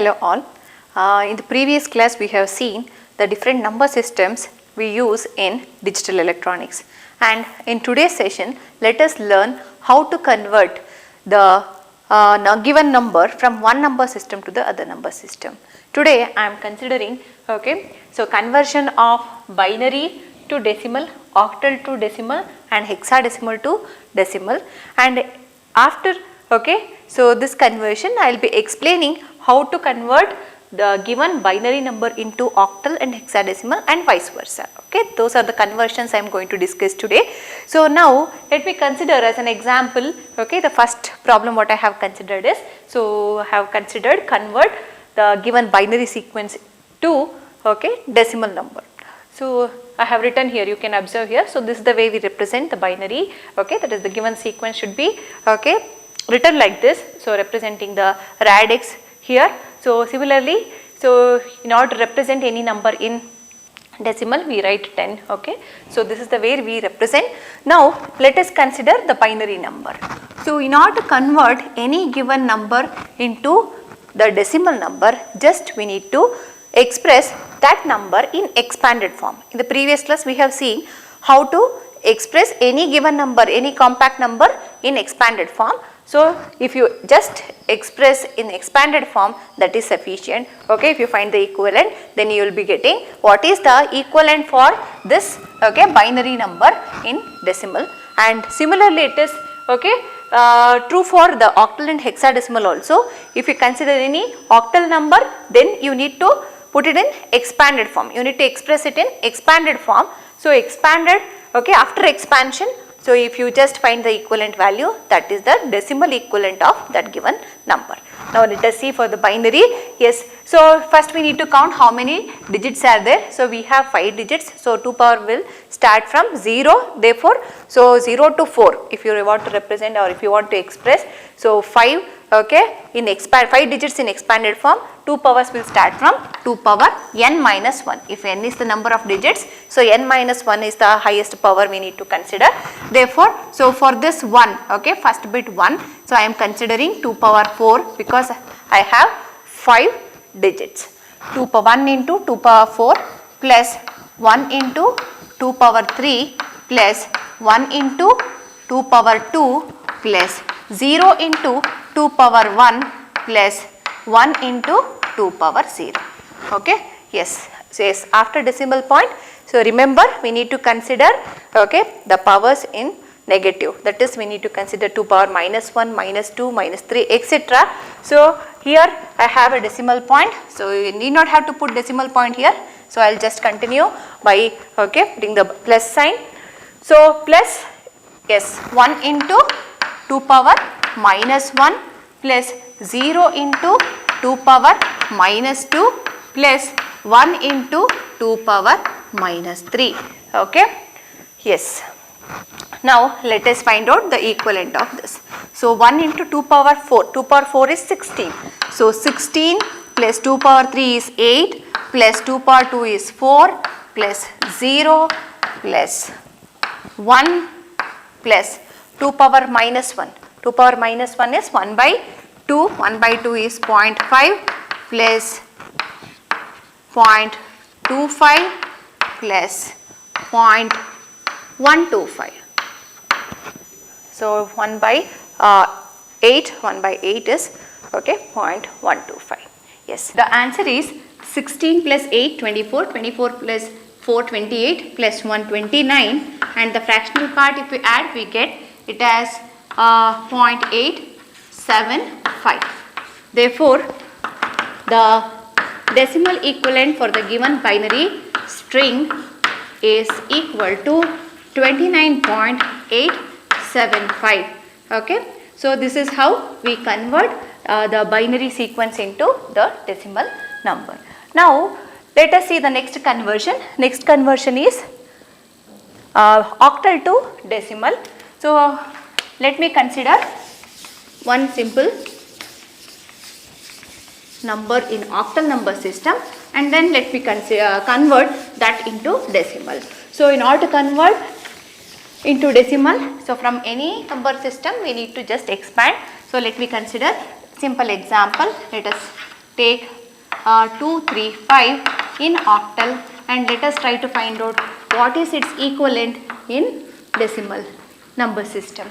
Hello all. In the previous class we have seen the different number systems we use in digital electronics, and in today's session let us learn how to convert the given number from one number system to the other number system. Today I am considering conversion of binary to decimal, octal to decimal and hexadecimal to decimal, and after so this conversion I will be explaining how to convert the given binary number into octal and hexadecimal and vice versa. Those are the conversions I am going to discuss today. So now let me consider as an example, the first problem what I have considered is, so I have considered convert the given binary sequence to decimal number. So I have written here, you can observe here. So this is the way we represent the binary, that is the given sequence should be written like this. So representing the radix here. So similarly, so in order to represent any number in decimal we write 10. So this is the way we represent. Now let us consider the binary number. So in order to convert any given number into the decimal number, just we need to express that number in expanded form. In the previous class we have seen how to express any given number, any compact number in expanded form. So if you just express in expanded form, that is sufficient. If you find the equivalent, then you will be getting what is the equivalent for this binary number in decimal, and similarly it is true for the octal and hexadecimal also. If you consider any octal number, then you need to put it in expanded form. You need to express it in expanded form. So expanded, after expansion, so if you just find the equivalent value, that is the decimal equivalent of that given number. Now let us see for the binary. Yes, so first we need to count how many digits are there. So we have 5 digits. So 2 power will start from 0, therefore, so 0 to 4 if you want to represent or if you want to express. So 5 in 5 digits in expanded form, 2 powers will start from 2 power n minus 1. If n is the number of digits, so n minus 1 is the highest power we need to consider. Therefore, so for this 1, first bit 1, so I am considering 2 power 4 because I have 5 digits. 1 into 2 power 4 plus 1 into 2 power 3 plus 1 into 2 power 2 plus 0 into 2 power 1 plus 1 into 2 power 0. Yes. So yes, after decimal point, so remember we need to consider the powers in negative, that is we need to consider 2 power minus 1, minus 2, minus 3, etc. So here I have a decimal point, so you need not have to put decimal point here. So I will just continue by putting the plus sign. So plus, yes, 1 into 2 power minus 1 plus 0 into 2 power minus 2 plus 1 into 2 power minus 3. Yes. Now let us find out the equivalent of this. So 1 into 2 power 4, 2 power 4 is 16. So 16 plus 2 power 3 is 8 plus 2 power 2 is 4 plus 0 plus 1 plus 2 power minus 1. 2 power minus 1 is 1 by 2, 1 by 2 is 0.5 plus 0.25 plus 0.125. So 1 by 8, 1 by 8 is 0.125. Yes, the answer is 16 plus 8, 24, 24 plus 4, 28 plus 1, 29, and the fractional part if we add we get it as 0.875. Therefore, the decimal equivalent for the given binary string is equal to 29.875. So this is how we convert the binary sequence into the decimal number. Now let us see the next conversion. Next conversion is octal to decimal. So let me consider one simple number in octal number system, and then let me convert that into decimal. So in order to convert into decimal, so from any number system we need to just expand. So let me consider simple example. Let us take 235 in octal, and let us try to find out what is its equivalent in decimal number system.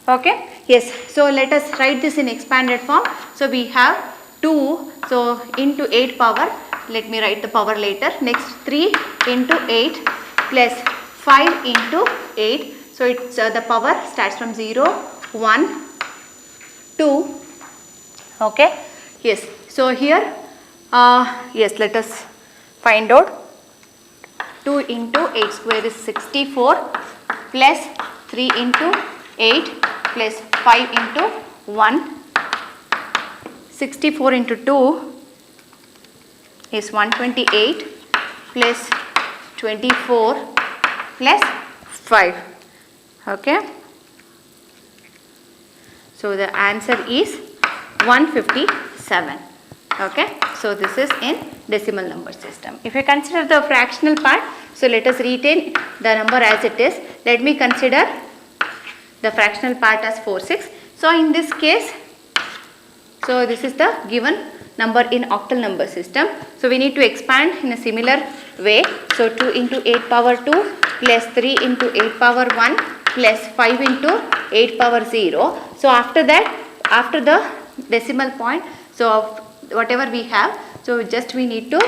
Okay, yes, so let us write this in expanded form. So we have 2, so into 8 power, let me write the power later. Next 3 into 8 plus 5 into 8. So it's the power starts from 0, 1, 2. Okay, yes, so here yes, let us find out. 2 into 8 square is 64 plus 3 into 8 plus 5 into 1. 64 into 2 is 128 plus 24 plus 5. Okay. So the answer is 157. Okay. So this is in decimal number system. If you consider the fractional part, so let us retain the number as it is. Let me consider the fractional part as 46. So in this case, so this is the given number in octal number system. So we need to expand in a similar way. So 2 into 8 power 2 plus 3 into 8 power 1 plus 5 into 8 power 0. So after that, after the decimal point, so whatever we have, so just we need to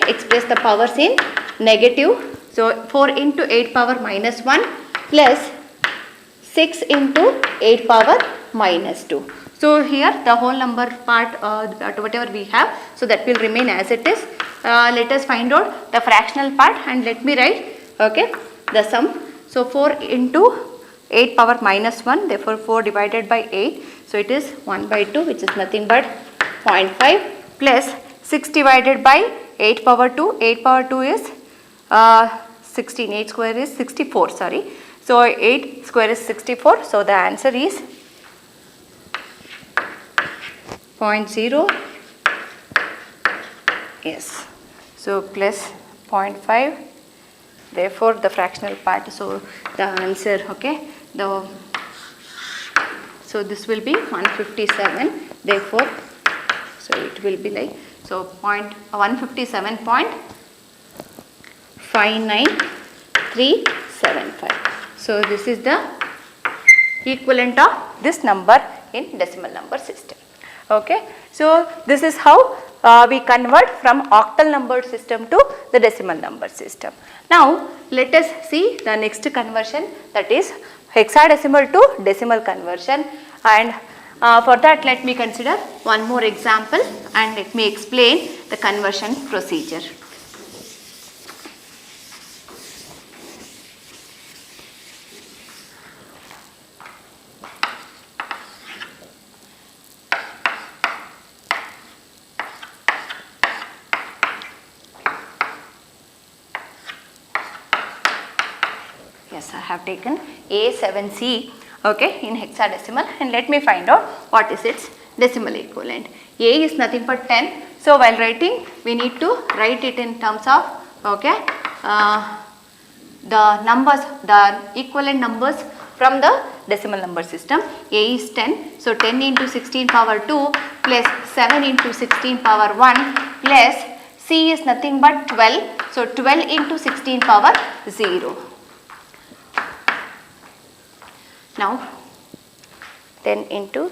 express the powers in negative. So 4 into 8 power minus 1 plus 6 into 8 power minus 2. So here the whole number part, whatever we have, so that will remain as it is. Let us find out the fractional part, and let me write the sum. So 4 into 8 power minus 1, therefore 4 divided by 8. So it is 1 by 2, which is nothing but 0.5, plus 6 divided by 8 power 2. 8 power 2 is 16. 8 square is 64, sorry. So 8 square is 64. So the answer is 0.0. Yes. So plus 0.5. Therefore the fractional part. So the answer, so this will be 157. Therefore, so it will be like, so 157.59375. So this is the equivalent of this number in decimal number system. Okay. So this is how we convert from octal number system to the decimal number system. Now let us see the next conversion, that is hexadecimal to decimal conversion, and for that let me consider one more example and let me explain the conversion procedure. Yes, I have taken A7C in hexadecimal, and let me find out what is its decimal equivalent. A is nothing but 10. So while writing, we need to write it in terms of the numbers, the equivalent numbers from the decimal number system. A is 10. So 10 into 16 power 2 plus 7 into 16 power 1 plus C is nothing but 12. So 12 into 16 power 0. Now 10 into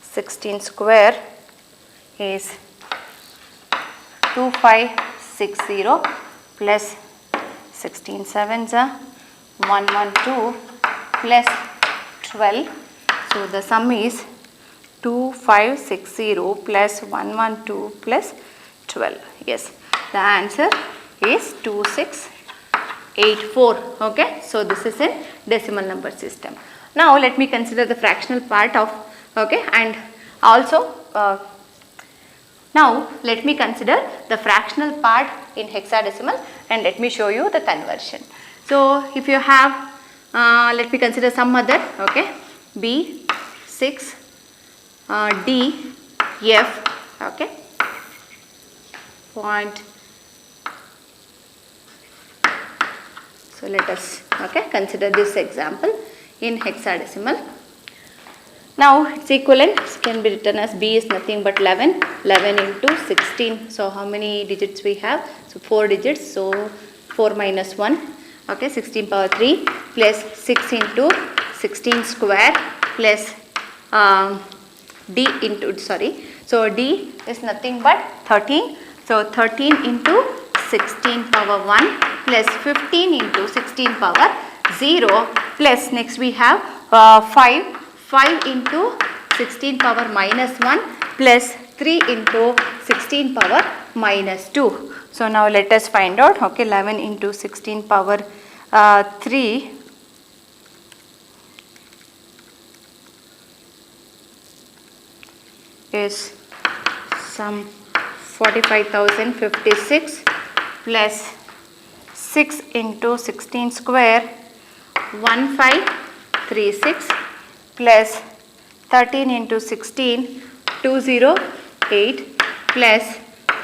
16 square is 2560 plus 16 sevens 112 plus 12. So the sum is 2560 plus 112 plus 12. Yes, the answer is 2684. Okay, so this is in decimal number system. Now let me consider the fractional part of and also now let me consider the fractional part in hexadecimal, and let me show you the conversion. So if you have let me consider some other B, 6, D, F point. So let us consider this example in hexadecimal. Now its equivalent can be written as B is nothing but 11. 11 into 16. So how many digits we have? So 4 digits. So 4 minus 1. Okay, 16 power 3 plus 6 into 16 square plus D into, sorry. So D is nothing but 13. So 13 into 16 power 1 plus 15 into 16 power 0 plus next we have 5. 5 into 16 power minus 1 plus 3 into 16 power minus 2. So now let us find out. Okay, 11 into 16 power 3 is some 45,056 plus 6 into 16 square 1536 plus 13 into 16 208 plus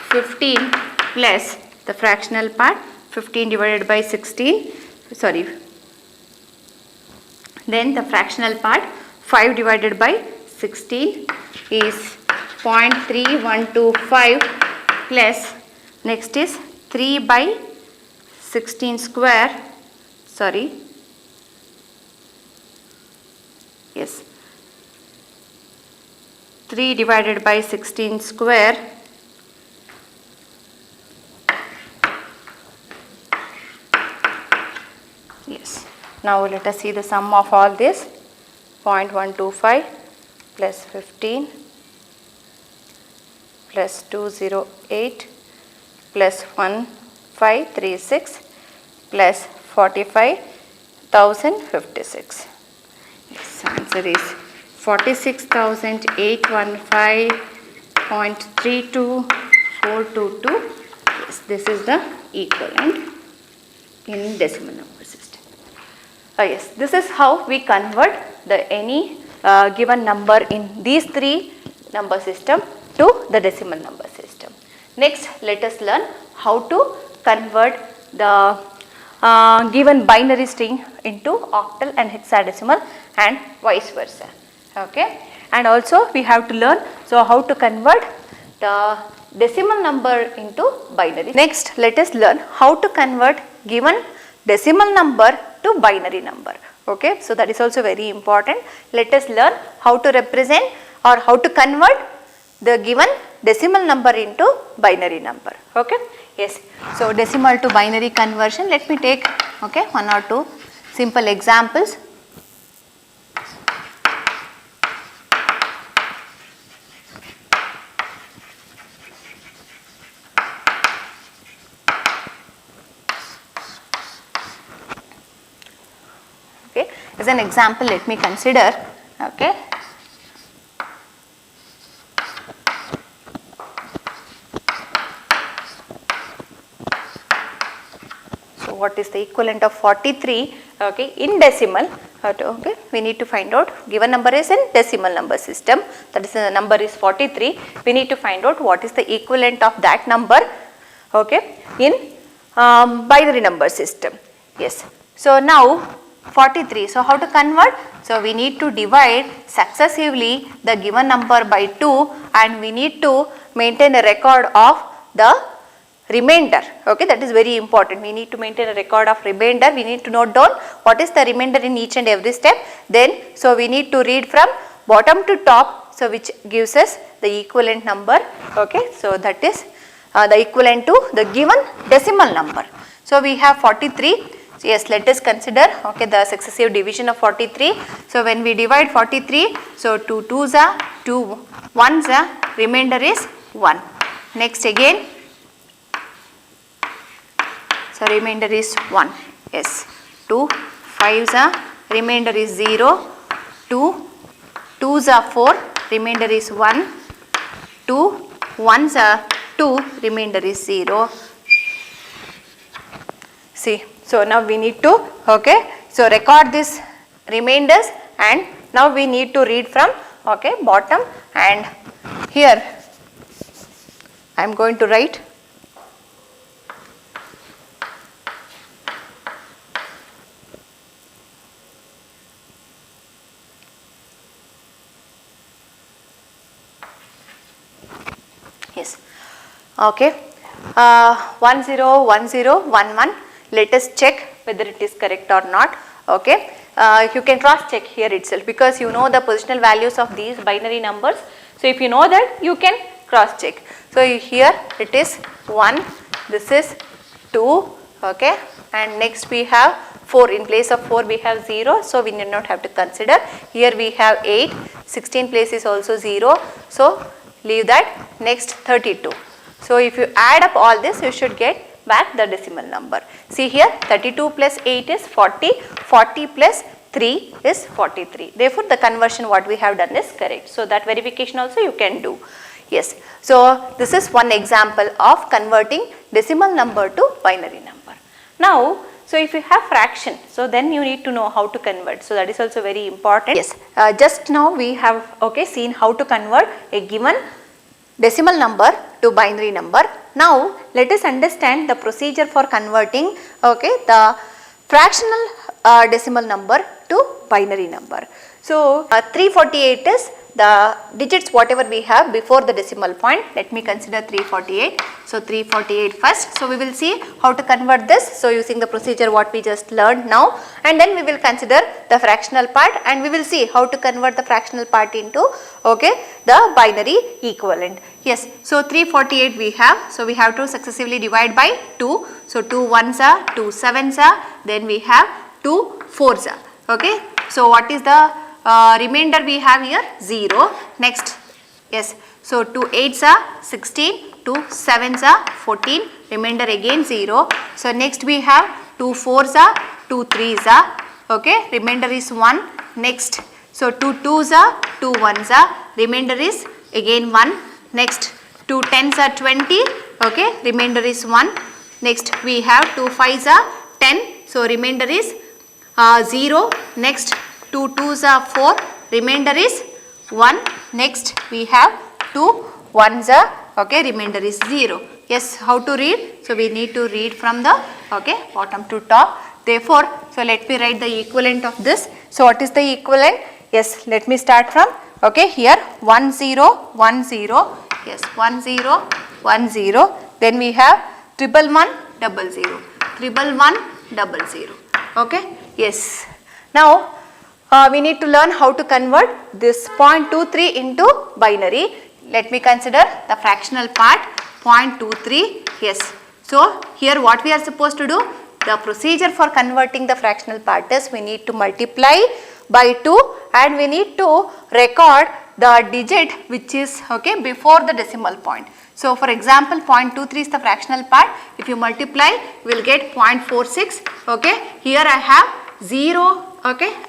15 plus the fractional part 15 divided by 16, sorry, then the fractional part 5 divided by 16 is 0.3125 plus next is 3 by 16 square, sorry, yes, 3 divided by 16 square yes. Now let us see the sum of all this. 0.125 plus 15 plus 208 plus 1536 plus 45,056. Yes, answer is 46,815.32422. Yes, this is the equivalent in decimal number system. Yes, this is how we convert the any given number in these three number system to the decimal number system. Next, let us learn how to convert the given binary string into octal and hexadecimal and vice versa. Okay, and also we have to learn how to convert the decimal number into binary. Next, let us learn how to convert given decimal number to binary number. Okay, so that is also very important. Let us learn how to represent or how to convert the given decimal number into binary number. Okay, yes. So decimal to binary conversion, let me take one or two simple examples. Okay, as an example, let me consider. Okay. So what is the equivalent of 43? Okay, in decimal. Okay, we need to find out. Given number is in decimal number system. That is the number is 43. We need to find out what is the equivalent of that number. Okay, in binary number system. Yes. So now 43. So how to convert? So we need to divide successively the given number by 2 and we need to maintain a record of the remainder. Okay, that is very important. We need to maintain a record of remainder. We need to note down what is the remainder in each and every step. Then so we need to read from bottom to top, so which gives us the equivalent number. Okay, so that is the equivalent to the given decimal number. So we have 43. So yes, let us consider the successive division of 43. So when we divide 43, so 2 2s are 2 1s are, remainder is 1. Next again, so remainder is 1. Yes, 2 5s are, remainder is 0. 2 2s are 4, remainder is 1. 2 1s are 2, remainder is 0. See, so now we need to so record this remainders and now we need to read from bottom, and here I am going to write Okay, 1 0 1 0 1 1. Let us check whether it is correct or not. Okay, you can cross check here itself because you know the positional values of these binary numbers. So if you know that, you can cross check. So here it is 1, this is 2, okay, and next we have 4. In place of 4 we have 0, so we need not have to consider. Here we have 8, 16 place is also 0, so leave that. Next 32. So if you add up all this, you should get back the decimal number. See here, 32 plus 8 is 40, 40 plus 3 is 43. Therefore, the conversion what we have done is correct. So that verification also you can do. Yes. So this is one example of converting decimal number to binary number. Now, so if you have fraction, so then you need to know how to convert. So that is also very important. Yes. Just now we have seen how to convert a given decimal number to binary number. Now let us understand the procedure for converting the fractional decimal number to binary number. So 348 is the digits whatever we have before the decimal point. Let me consider 348. So 348 first. So we will see how to convert this. So using the procedure what we just learned now, and then we will consider the fractional part and we will see how to convert the fractional part into the binary equivalent. Yes, so 348 we have. So we have to successively divide by 2. So 2 ones are, 2 sevens are, then we have 2 fours are. Okay. So what is the remainder we have here? 0. Next, yes, so 2 8s are 16, 2 7s are 14, remainder again 0. So next we have 2 4s are, 2 3s are, remainder is 1. Next, so 2 2s are, 2 1s are, remainder is again 1. Next, 2 10s are 20, remainder is 1. Next we have 2 5s are 10, so remainder is 0. Next, 2 2s are 4, remainder is 1. Next we have 2 1s are, remainder is 0. Yes, how to read? So we need to read from the bottom to top. Therefore, so let me write the equivalent of this. So what is the equivalent? Yes, let me start from here 1 0 1 0. Yes, 1 0 1 0. Then we have 1 1 1 0 0 1 1 0 0. Yes. Now we need to learn how to convert this 0.23 into binary. Let me consider the fractional part 0.23. Yes. So here what we are supposed to do? The procedure for converting the fractional part is we need to multiply by 2 and we need to record the digit which is before the decimal point. So for example 0.23 is the fractional part. If you multiply, we will get 0.46. Here I have 0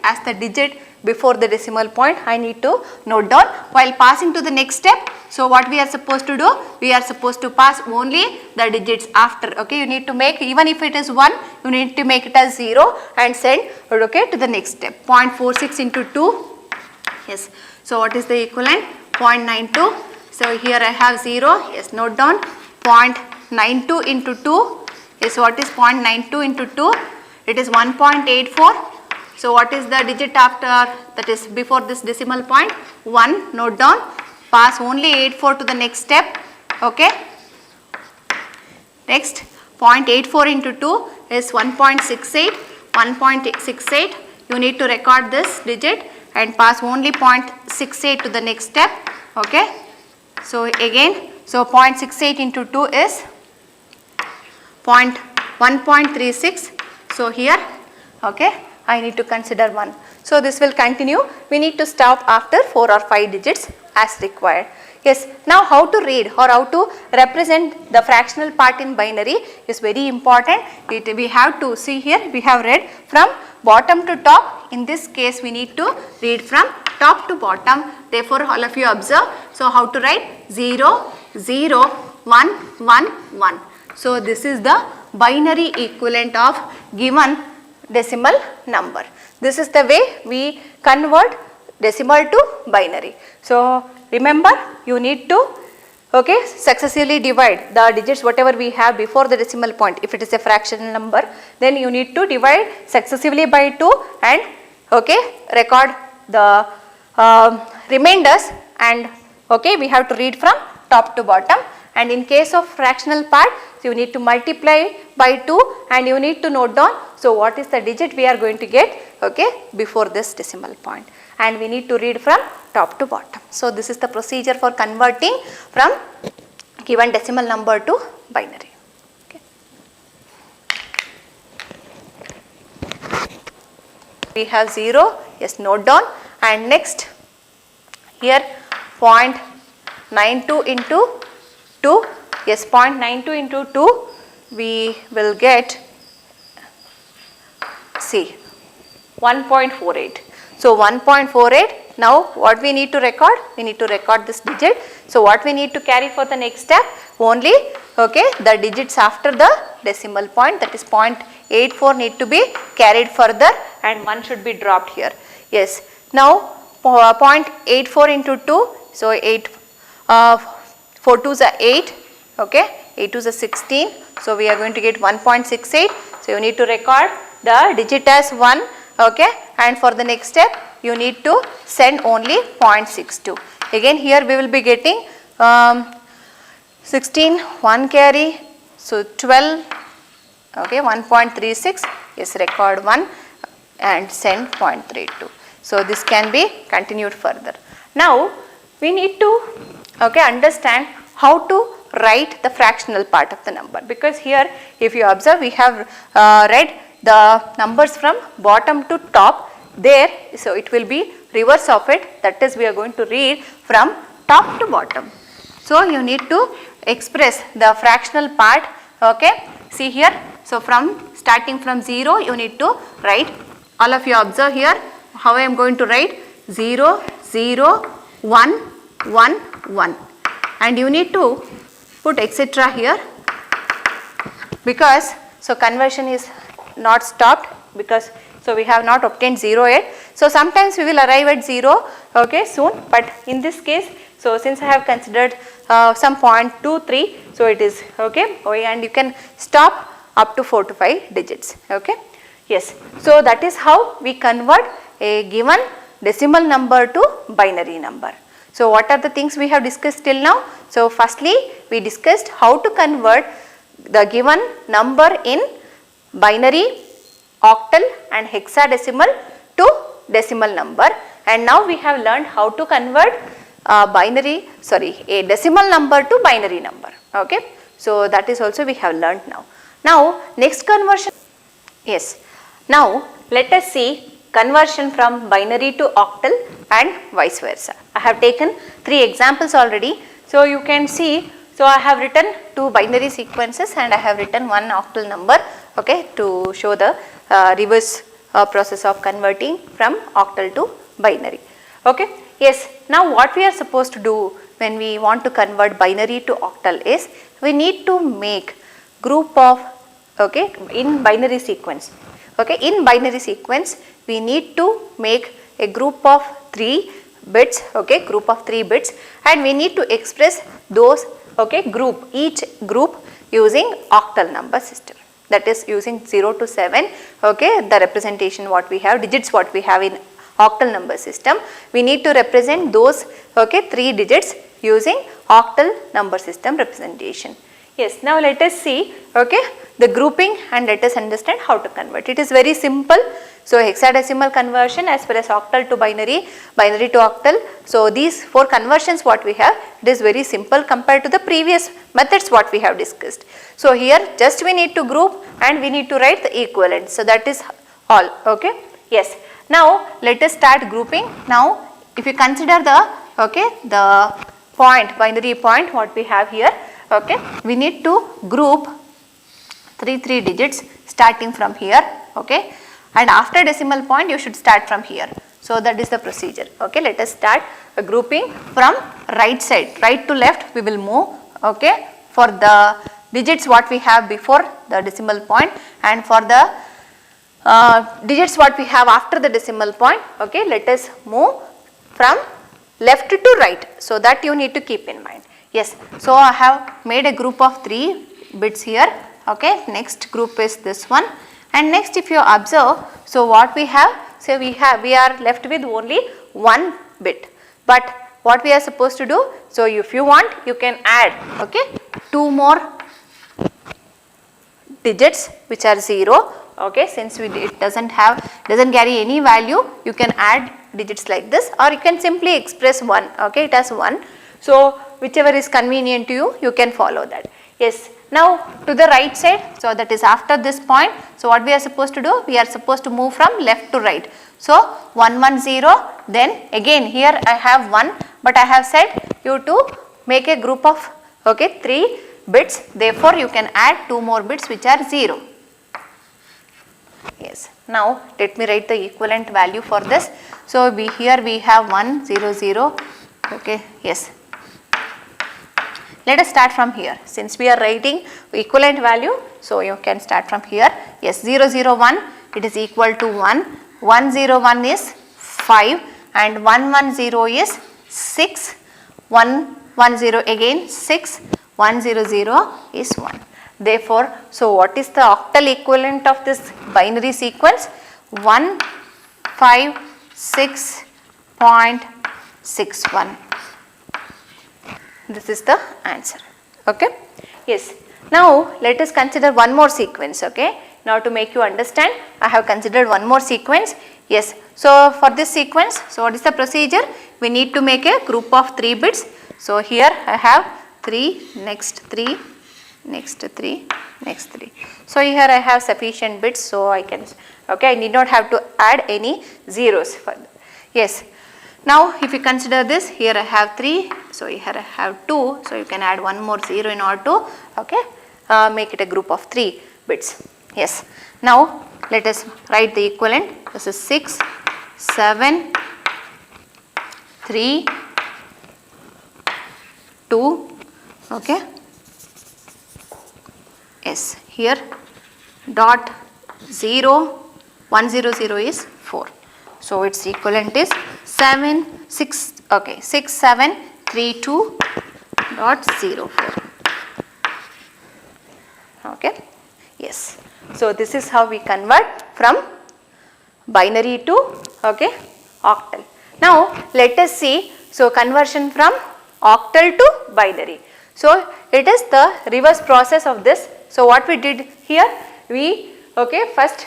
as the digit before the decimal point. I need to note down while passing to the next step. So what we are supposed to do? We are supposed to pass only the digits after. You need to make, even if it is 1, you need to make it as 0 and send to the next step. 0.46 into 2. Yes. So what is the equivalent? 0.92. So here I have 0. Yes, note down. 0.92 into 2 is what is 0.92 into 2? It is 1.84. So what is the digit after, that is before this decimal point? 1. Note down. Pass only 84 to the next step. Next, 0.84 into 2 is 1.68. 1.68. You need to record this digit and pass only 0.68 to the next step. So again, so 0.68 into 2 is 1.36. So here, I need to consider 1. So this will continue. We need to stop after 4 or 5 digits as required. Yes, now how to read or how to represent the fractional part in binary is very important. We have to see here, we have read from bottom to top. In this case, we need to read from top to bottom. Therefore, all of you observe. So how to write? 0, 0, 1, 1, 1. So this is the binary equivalent of given decimal number. This is the way we convert decimal to binary. So remember, you need to successively divide the digits whatever we have before the decimal point. If it is a fractional number, then you need to divide successively by 2 and record the remainders, and we have to read from top to bottom. and in case of fractional part, so you need to multiply by 2 and you need to note down, so what is the digit we are going to get, okay, before this decimal point, and we need to read from top to bottom. So this is the procedure for converting from given decimal number to binary. Okay. We have 0, yes, note down, and next here 0.92 into 2, yes, 0.92 into 2 we will get, see, 1.48. So 1.48, now what we need to record? We need to record this digit. So what we need to carry for the next step? Only, okay, the digits after the decimal point, that is 0.84 need to be carried further and 1 should be dropped here. Yes, now 0.84 into 2, so 8, 4 2s are 8, okay, 8 2s are 16, so we are going to get 1.68, so you need to record the digit as 1, okay, and for the next step you need to send only 0.62. Again here we will be getting 16, 1 carry, so 12, okay, 1.36, yes, record 1 and send 0.32. So this can be continued further. Now we need to, okay, understand how to write the fractional part of the number, because here if you observe we have read the numbers from bottom to top there, so it will be reverse of it, that is we are going to read from top to bottom. So you need to express the fractional part, okay, see here, so from starting from 0 you need to write, all of you observe here how I am going to write 0, 0, 1, 1, 1, and you need to put etc. here, because so conversion is not stopped, because so we have not obtained 0 yet. So sometimes we will arrive at 0, okay, soon, but in this case, so since I have considered some 0.23, so it is okay, and you can stop up to 4 to 5 digits, okay. Yes, so that is how we convert a given decimal number to binary number. So what are the things we have discussed till now? So firstly we discussed how to convert the given number in binary, octal and hexadecimal to decimal number, and now we have learned how to convert a decimal number to binary number, okay. So that is also we have learned now. Now next conversion, yes, now let us see conversion from binary to octal and vice versa. I have taken 3 examples already, so you can see, so I have written 2 binary sequences and I have written 1 octal number, okay, to show the reverse process of converting from octal to binary, okay. Yes, now what we are supposed to do when we want to convert binary to octal is we need to make group of, okay, in binary sequence, okay, in binary sequence we need to make a group of 3 bits, okay, group of 3 bits, and we need to express those, okay, each group using octal number system, that is using 0 to 7, okay, the representation what we have, digits what we have in octal number system, we need to represent those, okay, 3 digits using octal number system representation. Yes, now let us see, okay, the grouping and let us understand how to convert. It is very simple. So hexadecimal conversion as well as octal to binary, binary to octal. So these 4 conversions what we have, it is very simple compared to the previous methods what we have discussed. So here just we need to group and we need to write the equivalent. So that is all, okay. Yes. Now let us start grouping. Now if you consider the, okay, the point, binary point what we have here, okay, we need to group 3 digits starting from here, okay, and after decimal point you should start from here. So that is the procedure, okay. Let us start a grouping from right side, right to left we will move, okay, for the digits what we have before the decimal point and for the digits what we have after the decimal point, okay. Let us move from left to right, so that you need to keep in mind. Yes, so I have made a group of 3 bits here, okay. Next group is this one, and next if you observe, so what we have, so we are left with only 1 bit, but what we are supposed to do, so if you want you can add, okay, 2 more digits which are 0. Okay, since it doesn't carry any value, you can add digits like this, or you can simply express 1. Okay, it has 1. So whichever is convenient to you, you can follow that. Yes. Now to the right side, so that is after this point. So what we are supposed to do? We are supposed to move from left to right. So 1 1 0. Then again here I have 1, but I have said you to make a group of 3 bits. Therefore you can add 2 more bits which are 0. Yes. Now let me write the equivalent value for this. So here we have 1 0 0. Okay. Yes. Let us start from here. Since we are writing equivalent value, so you can start from here. Yes, 0 0 1, it is equal to 1. 1 0 1 is 5, and 1 1 0 is 6. 1 1 0 again 6. 1 0 0 is 1. Therefore, so what is the octal equivalent of this binary sequence? 156.61. This is the answer. Okay. Yes. Now let us consider one more sequence. Okay. Now to make you understand, I have considered one more sequence. Yes. So for this sequence, so what is the procedure? We need to make a group of 3 bits. So here I have 3, next 3, next 3, next 3. So here I have sufficient bits, so I can, okay, I need not have to add any zeros for that. Yes. Now if you consider this, here I have 3, so here I have 2, so you can add one more 0 in order to, okay, make it a group of 3 bits. Yes. Now let us write the equivalent. This is 6, 7, 3, 2, okay. Yes, here dot 0, 1 0 0 is 4. So its equivalent is 7 6, okay, 6 7 3 2 dot 0 4. Okay. Yes. So this is how we convert from binary to, okay, octal. Now let us see, so conversion from octal to binary. So it is the reverse process of this. So what we did here, we, okay, first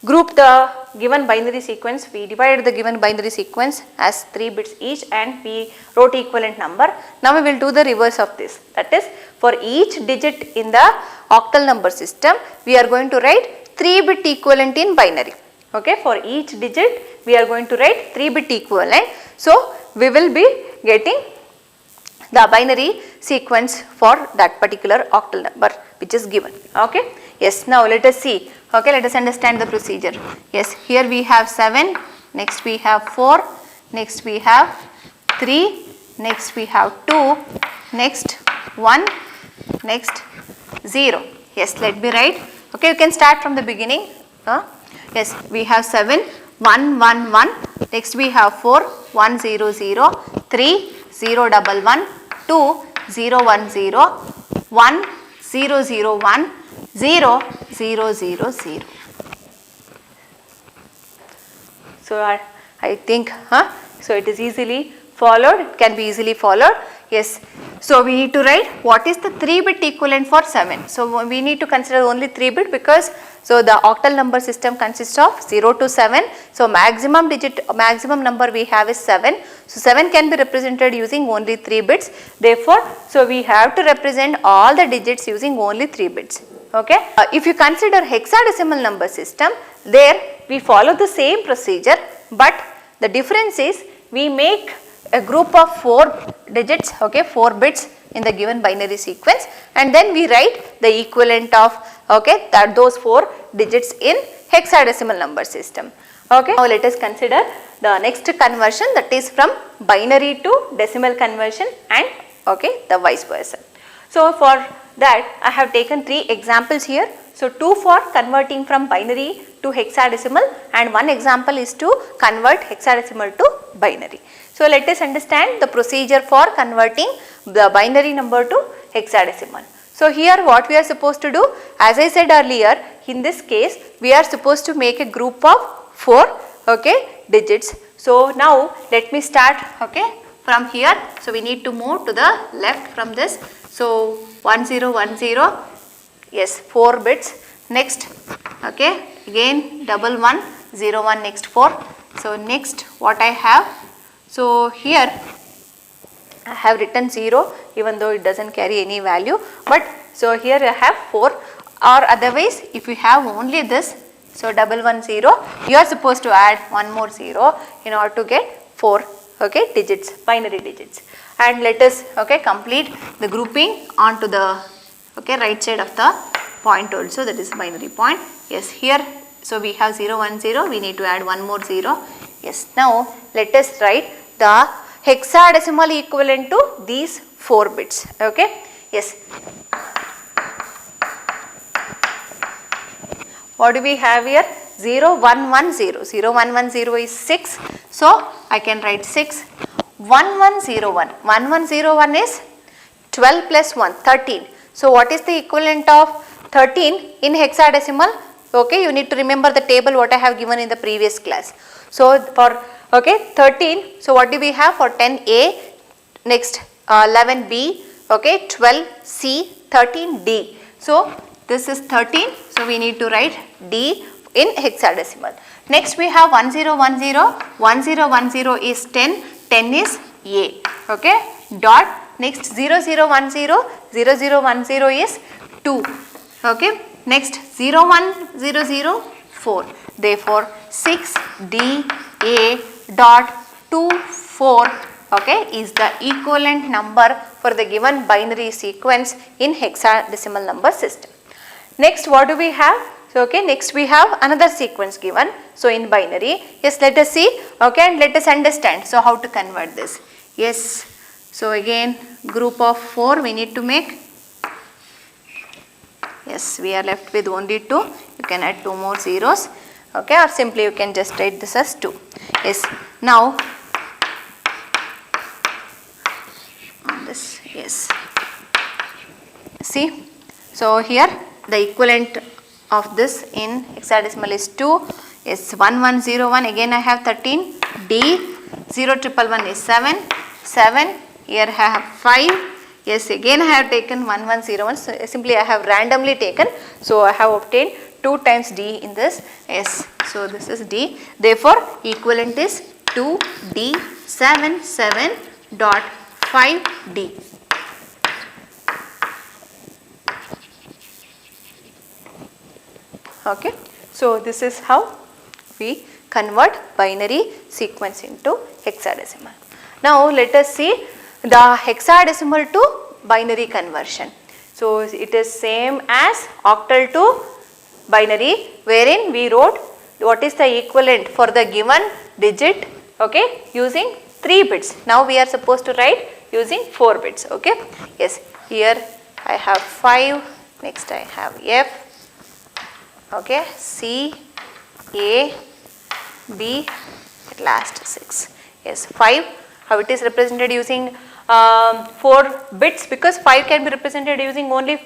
group the given binary sequence, we divided the given binary sequence as 3 bits each and we wrote equivalent number. Now we will do the reverse of this, that is for each digit in the octal number system we are going to write 3 bit equivalent in binary. Okay, for each digit we are going to write 3 bit equivalent. So we will be getting the binary sequence for that particular octal number which is given. Okay. Yes, now let us see. Okay, let us understand the procedure. Yes, here we have 7, next we have 4, next we have 3, next we have 2, next 1, next 0. Yes, let me write. Okay, you can start from the beginning. Yes, we have 7, 1 1 1, next we have 4, 1 0 0, 3 0 1 1, 2 0 1 0, 1 0 0 1, 0 0 0 0. So I think, so it is easily followed, it can be easily followed. Yes. So we need to write what is the 3 bit equivalent for 7. So we need to consider only 3 bit because so the octal number system consists of 0 to 7. So maximum number we have is 7. So 7 can be represented using only 3 bits. Therefore, so we have to represent all the digits using only 3 bits. Okay. If you consider hexadecimal number system, there we follow the same procedure, but the difference is we make a group of 4 digits, okay, 4 bits in the given binary sequence, and then we write the equivalent of, okay, those 4 digits in hexadecimal number system. Okay. Now let us consider the next conversion, that is from binary to decimal conversion and, okay, the vice versa. So for that I have taken 3 examples here. So 2 for converting from binary to hexadecimal and 1 example is to convert hexadecimal to binary. So let us understand the procedure for converting the binary number to hexadecimal. So here what we are supposed to do, as I said earlier, in this case we are supposed to make a group of 4, okay, digits. So now let me start, okay, from here. So we need to move to the left from this. So 1010, yes, 4 bits. Next, okay, again 1101, next 4. So next what I have, so here I have written 0 even though it does not carry any value, but so here I have 4, or otherwise if you have only this, so 110, you are supposed to add one more 0 in order to get 4, okay, digits, binary digits. And let us, okay, complete the grouping onto the, okay, right side of the point also, that is binary point. Yes, here, so we have 010, we need to add one more 0. Yes, now let us write the hexadecimal equivalent to these 4 bits, okay. Yes. What do we have here? 0110. 0110 is 6. So I can write 6. 1101. 1101 is 12 plus 1, 13. So what is the equivalent of 13 in hexadecimal? Okay, you need to remember the table what I have given in the previous class. So for, okay, 13. So what do we have for 10A? Next 11B. Okay, 12C, 13D. So this is 13. So we need to write D in hexadecimal. Next we have 1010. 1010 is 10. 10 is A. Okay. Dot. Next 0010. 0010 is 2. Okay. Next 0100, 4. Therefore 6 D A dot 2 4, okay, is the equivalent number for the given binary sequence in hexadecimal number system. Next what do we have? So okay, next we have another sequence given. So in binary, yes, let us see, okay, and let us understand. So how to convert this? Yes, so again group of 4 we need to make. Yes, we are left with only 2. You can add 2 more zeros, okay, or simply you can just write this as 2. Yes, now on this, yes, see, so here the equivalent of this in hexadecimal is 2. Yes, 1101, again I have 13. D, 0111 is 7. 7, here I have 5. Yes, again I have taken 1101, so simply I have randomly taken. So I have obtained 2 times D in this. Yes, so this is D. Therefore equivalent is 2D77 dot 5D. Okay, so this is how we convert binary sequence into hexadecimal. Now let us see the hexadecimal to binary conversion. So it is same as octal to binary, wherein we wrote what is the equivalent for the given digit, okay, using 3 bits. Now we are supposed to write using 4 bits, okay. Yes, here I have 5, next I have F, okay, C, A, B, at last 6. Yes, 5, how it is represented using 4 bits, because 5 can be represented using only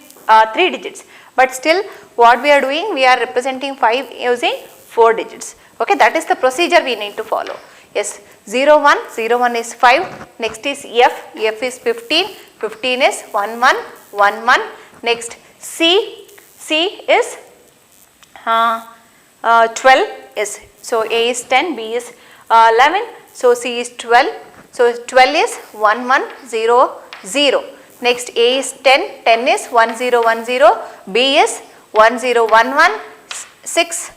3 digits, but still what we are doing, we are representing 5 using 4 digits, okay, that is the procedure we need to follow. Yes, 01, 01 is 5, next is F, F is 15, 15 is 11, 11, next C, C is 12, yes, so A is 10, B is 11, so C is 12, so 12 is 1100, next A is 10, 10 is 1010, B is 1011, 6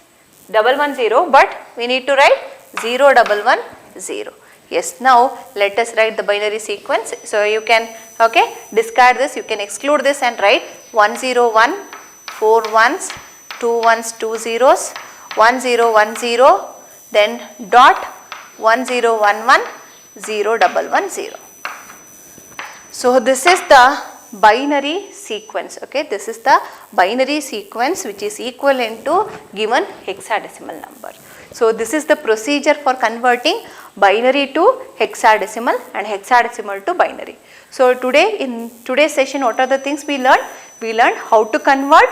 110, but we need to write 0110. Yes, now let us write the binary sequence. So you can, okay, discard this, you can exclude this and write 101, 4 ones, 2 ones, 2 zeros, 1010, then dot 1011, 0110. So this is the binary sequence, okay, this is the binary sequence which is equivalent to given hexadecimal number. So this is the procedure for converting binary to hexadecimal and hexadecimal to binary. So today, in today's session, what are the things we learned? We learned how to convert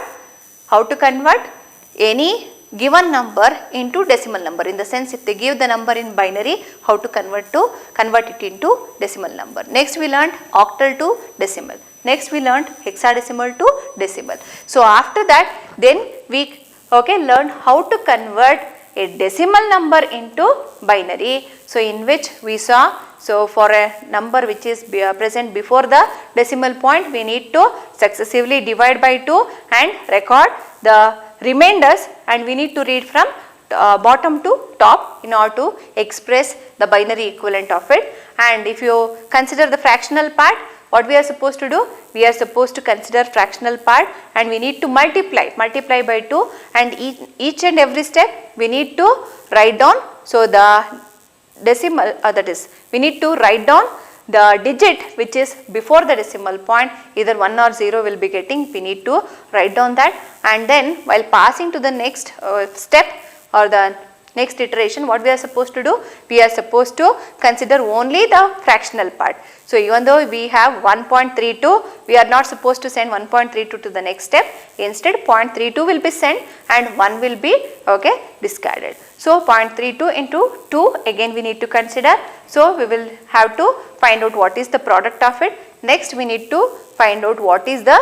any given number into decimal number. In the sense, if they give the number in binary, how to convert it into decimal number. Next we learned octal to decimal. Next we learned hexadecimal to decimal. So after that then we learned how to convert a decimal number into binary. So in which we saw, so for a number which is present before the decimal point, we need to successively divide by 2 and record the remainders, and we need to read from bottom to top in order to express the binary equivalent of it. And if you consider the fractional part, what we are supposed to do? We are supposed to consider fractional part and we need to multiply by 2, and each and every step we need to write down. So the decimal, that is, we need to write down the digit which is before the decimal point, either 1 or 0 will be getting, we need to write down that, and then while passing to the next step or the next iteration, what we are supposed to do? We are supposed to consider only the fractional part. So even though we have 1.32, we are not supposed to send 1.32 to the next step. Instead 0.32 will be sent and 1 will be discarded. So 0.32 into 2 again we need to consider. So we will have to find out what is the product of it. Next we need to find out what is the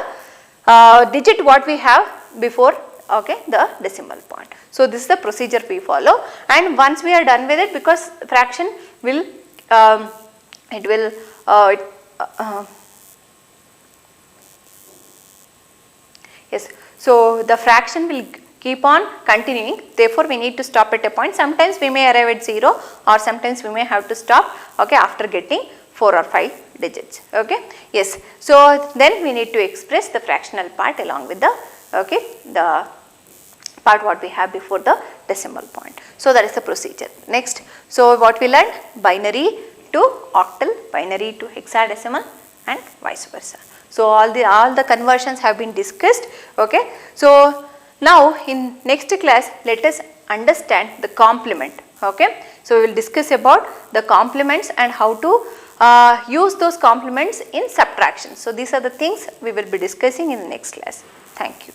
digit what we have before the decimal point. So this is the procedure we follow, and once we are done with it, because fraction will yes, so the fraction will keep on continuing, therefore we need to stop at a point. Sometimes we may arrive at 0 or sometimes we may have to stop after getting 4 or 5 digits. Yes, so then we need to express the fractional part along with the the part what we have before the decimal point. So that is the procedure. Next, so what we learned? Binary to octal, binary to hexadecimal, and vice versa. So all the conversions have been discussed. So now in next class let us understand the complement. So we will discuss about the complements and how to use those complements in subtraction. So these are the things we will be discussing in the next class. Thank you.